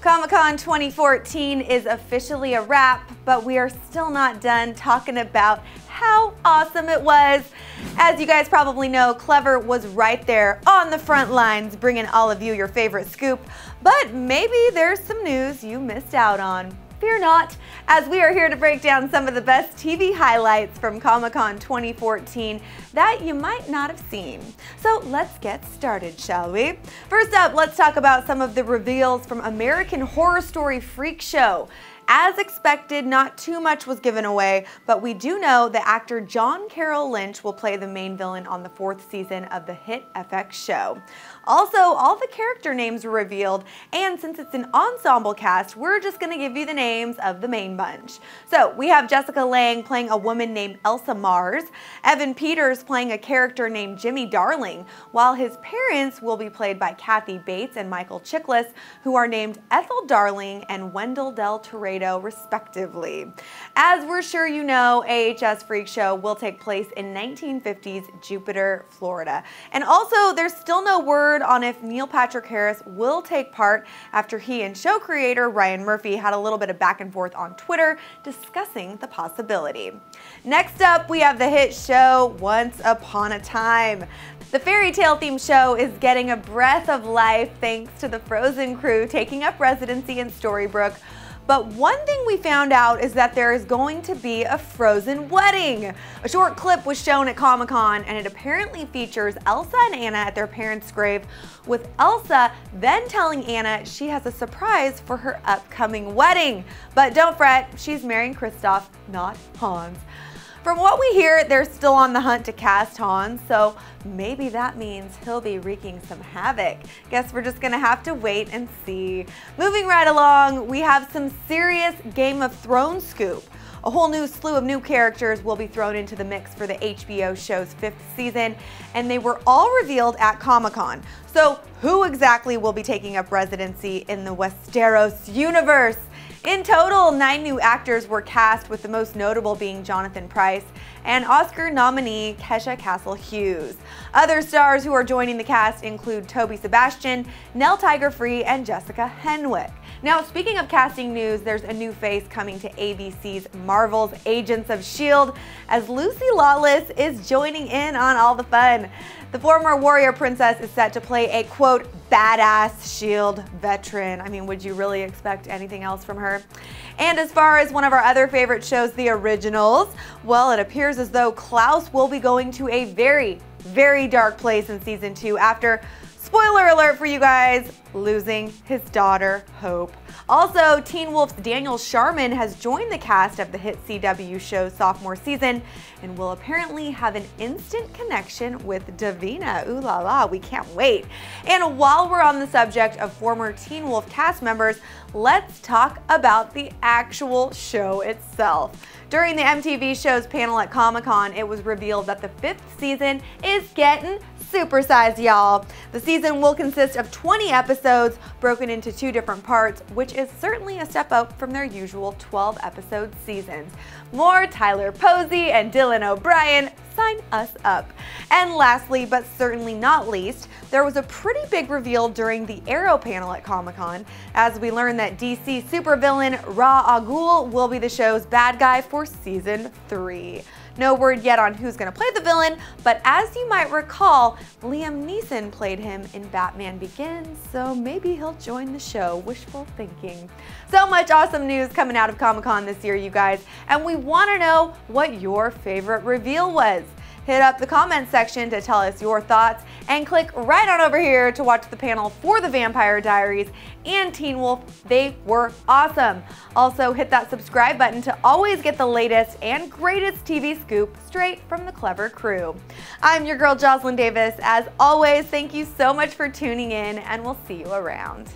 Comic-Con 2014 is officially a wrap, but we are still not done talking about how awesome it was. As you guys probably know, Clevver was right there on the front lines bringing all of you your favorite scoop, but maybe there's some news you missed out on. Fear not, as we are here to break down some of the best TV highlights from Comic-Con 2014 that you might not have seen. So let's get started, shall we? First up, let's talk about some of the reveals from American Horror Story Freak Show. As expected, not too much was given away, but we do know that actor John Carroll Lynch will play the main villain on the 4th season of the hit FX show. Also, all the character names were revealed, and since it's an ensemble cast, we're just going to give you the names of the main bunch. So we have Jessica Lange playing a woman named Elsa Mars, Evan Peters playing a character named Jimmy Darling, while his parents will be played by Kathy Bates and Michael Chiklis, who are named Ethel Darling and Wendell Del Torado, respectively. As we're sure you know, AHS Freak Show will take place in 1950s Jupiter, Florida. And also, there's still no word on if Neil Patrick Harris will take part after he and show creator Ryan Murphy had a little bit of back and forth on Twitter discussing the possibility. Next up, we have the hit show Once Upon a Time. The fairy tale themed show is getting a breath of life thanks to the Frozen crew taking up residency in Storybrook. But one thing we found out is that there is going to be a Frozen wedding. A short clip was shown at Comic-Con, and it apparently features Elsa and Anna at their parents' grave, with Elsa then telling Anna she has a surprise for her upcoming wedding. But don't fret, she's marrying Kristoff, not Hans. From what we hear, they're still on the hunt to cast Hans, so maybe that means he'll be wreaking some havoc. Guess we're just gonna have to wait and see. Moving right along, we have some serious Game of Thrones scoop. A whole new slew of new characters will be thrown into the mix for the HBO show's 5th season, and they were all revealed at Comic-Con. So who exactly will be taking up residency in the Westeros universe? In total, 9 new actors were cast, with the most notable being Jonathan Pryce and Oscar nominee Kesha Castle-Hughes. Other stars who are joining the cast include Toby Sebastian, Nell Tiger-Free, and Jessica Henwick. Now, speaking of casting news, there's a new face coming to ABC's Marvel's Agents of S.H.I.E.L.D. as Lucy Lawless is joining in on all the fun. The former warrior princess is set to play a, quote, badass S.H.I.E.L.D. veteran. I mean, would you really expect anything else from her? And as far as one of our other favorite shows, The Originals, well, it appears as though Klaus will be going to a very, very dark place in season 2 after, spoiler alert for you guys, losing his daughter, Hope. Also, Teen Wolf's Daniel Sharman has joined the cast of the hit CW show's sophomore season and will apparently have an instant connection with Davina. Ooh la la, we can't wait. And while we're on the subject of former Teen Wolf cast members, let's talk about the actual show itself. During the MTV show's panel at Comic-Con, it was revealed that the 5th season is getting supersized, y'all. The season will consist of 20 episodes broken into 2 different parts, which is certainly a step up from their usual 12-episode seasons. More Tyler Posey and Dylan O'Brien, sign us up. And lastly, but certainly not least, there was a pretty big reveal during the Arrow panel at Comic-Con, as we learned that DC supervillain Ra's al Ghul will be the show's bad guy for season 3. No word yet on who's going to play the villain, but as you might recall, Liam Neeson played him in Batman Begins, so maybe he'll join the show. Wishful thinking. So much awesome news coming out of Comic-Con this year, you guys, and we want to know what your favorite reveal was. Hit up the comments section to tell us your thoughts, and click right on over here to watch the panel for The Vampire Diaries and Teen Wolf. They were awesome. Also, hit that subscribe button to always get the latest and greatest TV scoop straight from the Clevver crew. I'm your girl Jocelyn Davis. As always, thank you so much for tuning in, and we'll see you around.